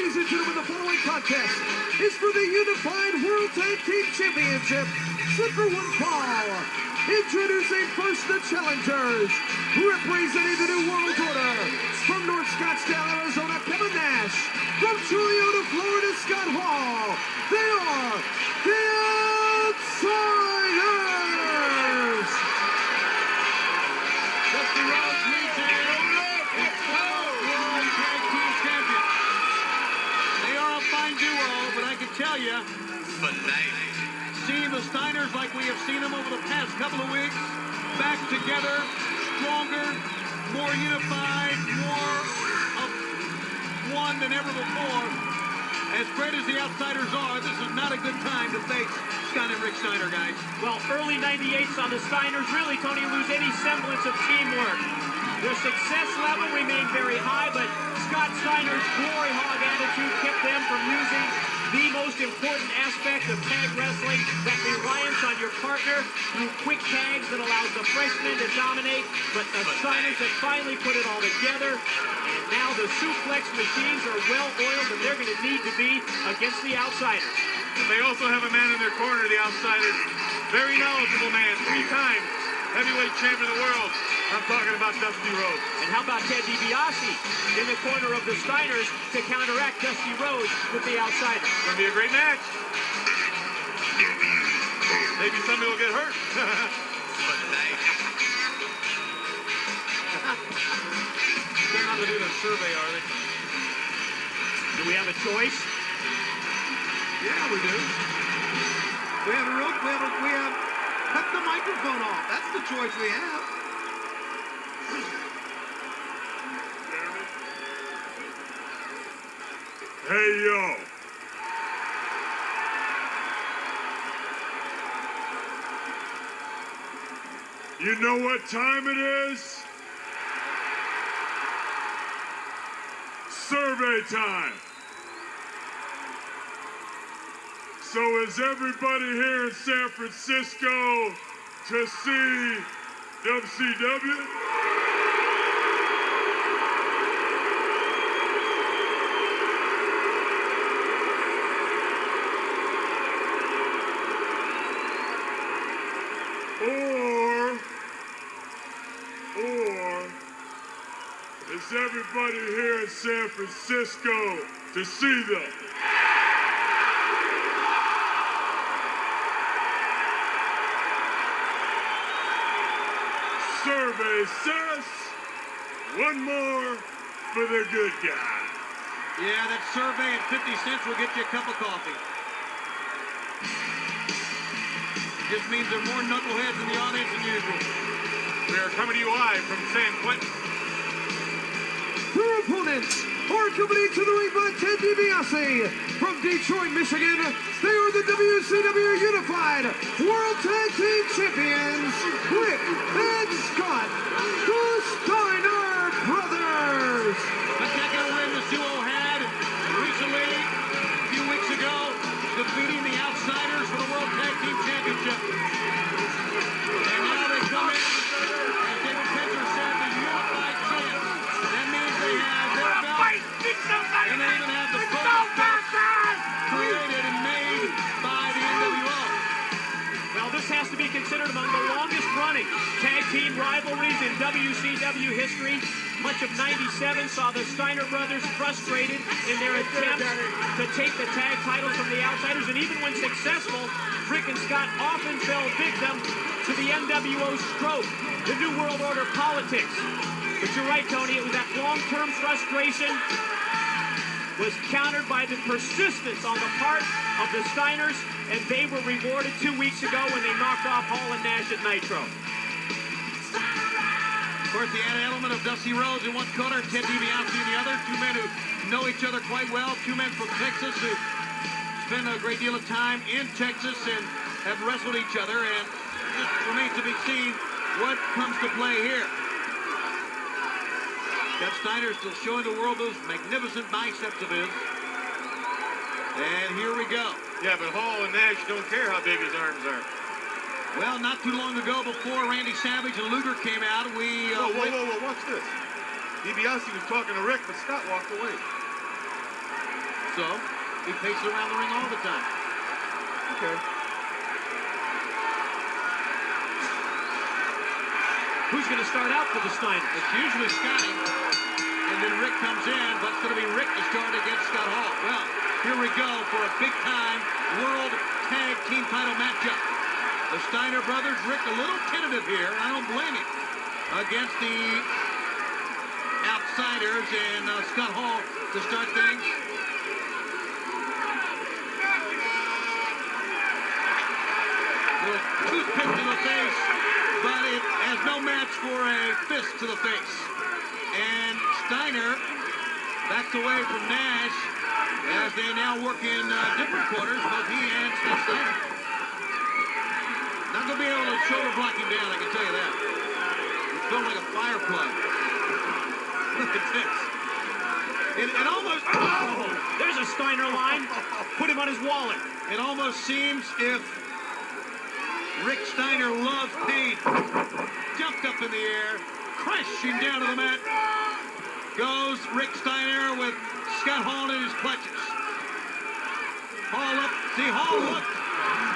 Ladies and gentlemen, the following contest is for the Unified World Tag Team Championship. Set for one fall. Introducing first the challengers, representing the New World Order. From North Scottsdale, Arizona, Kevin Nash. From Toyota, Florida, Scott Hall. They are the Outsiders. Dusty Rhodes meets and World Tag Team Champion. They are a fine duo, but I can tell you, seeing the Steiners like we have seen them over the past couple of weeks, back together, stronger, more unified, more of one than ever before. As great as the Outsiders are, this is not a good time to face Scott and Rick Steiner, guys. Well, early 98 saw the Steiners really, Tony, lose any semblance of teamwork. Their success level remained very high, but Scott Steiner's glory hog attitude kept them from using the most important aspect of tag wrestling, that reliance on your partner through quick tags that allows the freshmen to dominate. But the Steiners have finally put it all together, and now the suplex machines are well oiled, and they're going to need to be against the Outsiders. And they also have a man in their corner, the Outsiders. Very knowledgeable man, 3-time heavyweight champion of the world. I'm talking about Dusty Rhodes. And how about Ted DiBiase in the corner of the Steiners to counteract Dusty Rhodes with the Outsiders? It's going to be a great match. Maybe somebody will get hurt. They're not going to do the survey, are they? Do we have a choice? Yeah, we do. We have cut the microphone off. That's the choice we have. Hey, yo. You know what time it is? Survey time. So is everybody here in San Francisco to see WCW? Or is everybody here in San Francisco to see them? Survey says one more for the good guy. Yeah, that survey and 50 cents will get you a cup of coffee. Just means there are more knuckleheads in the audience than usual. We are coming to you live from San Quentin. Their opponents are coming into the ring by Ted DiBiase from Detroit, Michigan. They are the WCW Unified World Tag Team Champions, Rick and Scott, the Steiner Brothers. Spectacular win this duo had recently, a few weeks ago, defeating the Outsiders for the World Tag Team Championship. And now they come in, as David Pitcher said, the unified champs. That means they have their belt, and they even have the perfect belt created and made by the NWO. Well, this has to be considered among the longest-running tag team rivalries in WCW history. Much of '97 saw the Steiner brothers frustrated in their attempts to take the tag titles from the Outsiders, and even when successful, Rick and Scott often fell victim to the NWO stroke, the New World Order politics. But you're right, Tony, it was that long-term frustration was countered by the persistence on the part of the Steiners, and they were rewarded 2 weeks ago when they knocked off Hall and Nash at Nitro. Of course, the added element of Dusty Rhodes in one corner, Ted DiBiase in the other. Two men who know each other quite well. Two men from Texas who spend a great deal of time in Texas and have wrestled each other. And it just remains to be seen what comes to play here. Scott Steiner still showing the world those magnificent biceps of his. And here we go. Yeah, but Hall and Nash don't care how big his arms are. Well, not too long ago, before Randy Savage and Luger came out, we... Whoa, watch this. DiBiase was talking to Rick, but Scott walked away. so. He paces around the ring all the time. Okay. Who's going to start out for the Steiners? It's usually Scotty, and then Rick comes in, but it's going to be Rick to start against Scott Hall. Well, here we go for a big-time World Tag Team title matchup. The Steiner brothers, Rick a little tentative here, I don't blame him, against the Outsiders and Scott Hall to start things. Little toothpick to the face, but it has no match for a fist to the face. And Steiner backs away from Nash as they now work in different quarters, both he and Scott Steiner. Not going to be able to shoulder block him down, I can tell you that. He's feeling like a fire plug. Look at this. It almost... Oh! There's a Steiner line. Put him on his wallet. It almost seems if Rick Steiner loves pain. Jumped up in the air, crashing down to the mat. Goes Rick Steiner with Scott Hall in his clutches. Hall up. See, Hall looked.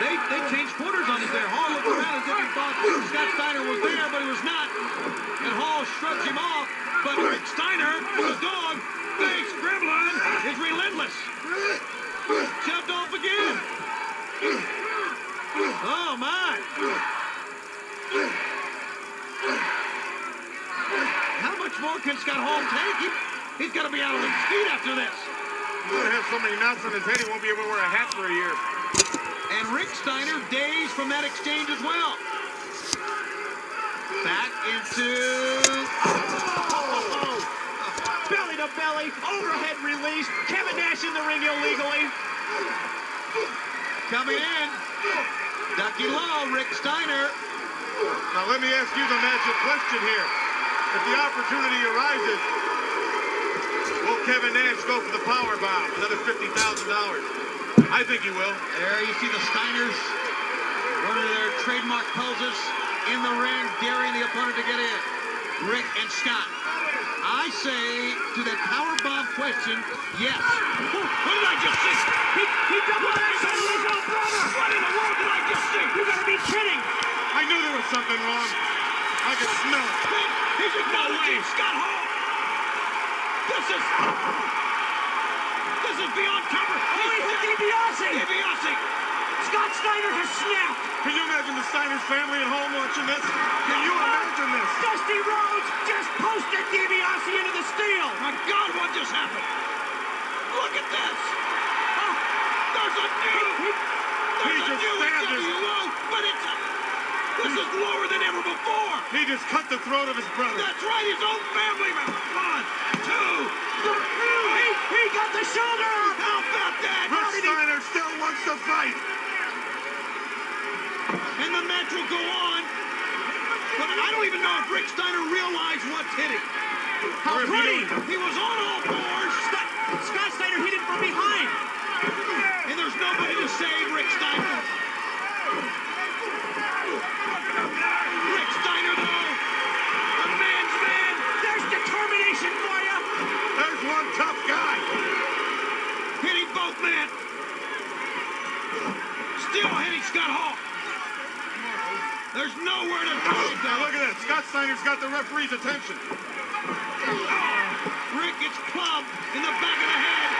They changed quarters on us there. Hall looked around as if he thought Scott Steiner was there, but he was not. And Hall shrugs him off. But Rick Steiner, the dog, face Gremlin, is relentless. Jumped off again. Oh, my. How much more can Scott Hall take? He's got to be out on his feet after this. He's going to have so many knots on his head, he won't be able to wear a hat for a year. And Rick Steiner dazed from that exchange as well. Back into... Belly to belly, overhead release. Kevin Nash in the ring illegally. Coming in. Ducky low, Rick Steiner. Now let me ask you the magic question here. If the opportunity arises, will Kevin Nash go for the power bomb? Another $50,000. I think he will. There you see the Steiners, one of their trademark poses in the ring, daring the opponent to get in. Rick and Scott. I say to that power bomb question, yes. What did I just see? He doubled back on his own brother. What in the world did I just see? You gotta be kidding. I knew there was something wrong. I could smell it. He's acknowledging Scott Hall. This is beyond cover. Oh, he hit DiBiase. DiBiase. Scott Steiner has snapped. Can you imagine the Steiners family at home watching this? Can you imagine this? Dusty Rhodes just posted DiBiase into the steel. My God, what just happened? Look at this. There's a new EWO, but this is lower than ever before. He just cut the throat of his brother. That's right, his own family man. 1, 2, 3. He got the shoulder up. How about that? Rick Steiner still wants to fight. And the match will go on. But I don't even know if Rick Steiner realized what's hitting. How pretty. He was on all fours. Scott Steiner hit him from behind. And there's nobody to save Rick Steiner. Rick Steiner, though, a man's man. There's determination for you. There's one tough guy. Hitting both men. Still hitting Scott Hall. There's nowhere to go. Now look at that. Scott Steiner's got the referee's attention. Rick gets clubbed in the back of the head.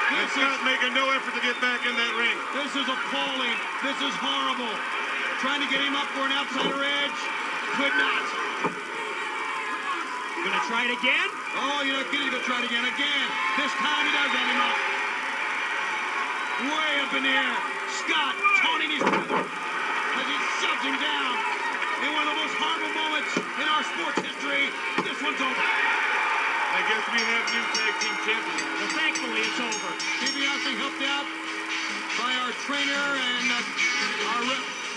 And Scott making no effort to get back in that ring. This is appalling. This is horrible. Trying to get him up for an outsider edge. Could not. Gonna try it again? Oh, you're not kidding. He's gonna try it again. This time he does have him up. Way up in the air. Scott taunting his brother as he shoves him down. In one of the most horrible moments in our sports history. This one's over. I guess we have new tag team champions. Well, thankfully it's over. DiBiase helped out by our trainer and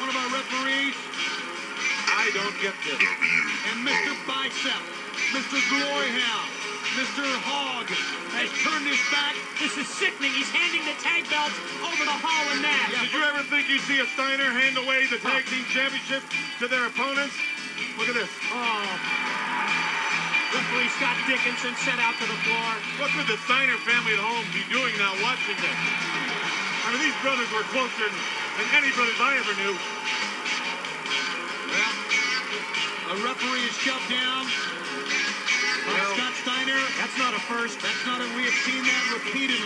one of our referees. I don't get this. And Mr. Bicep, Mr. Glory Hound, Mr. Hog has turned his back. This is sickening. He's handing the tag belts over to Hall and Nash. Did you ever think you'd see a Steiner hand away the tag team championship to their opponents? Look at this. Oh. Referee Scott Dickinson sent out to the floor. What could the Stiener family at home be doing now watching this? I mean, these brothers were closer than any brothers I ever knew. Well, a referee is shoved down by Scott Stiener. That's not a first. We have seen that repeatedly.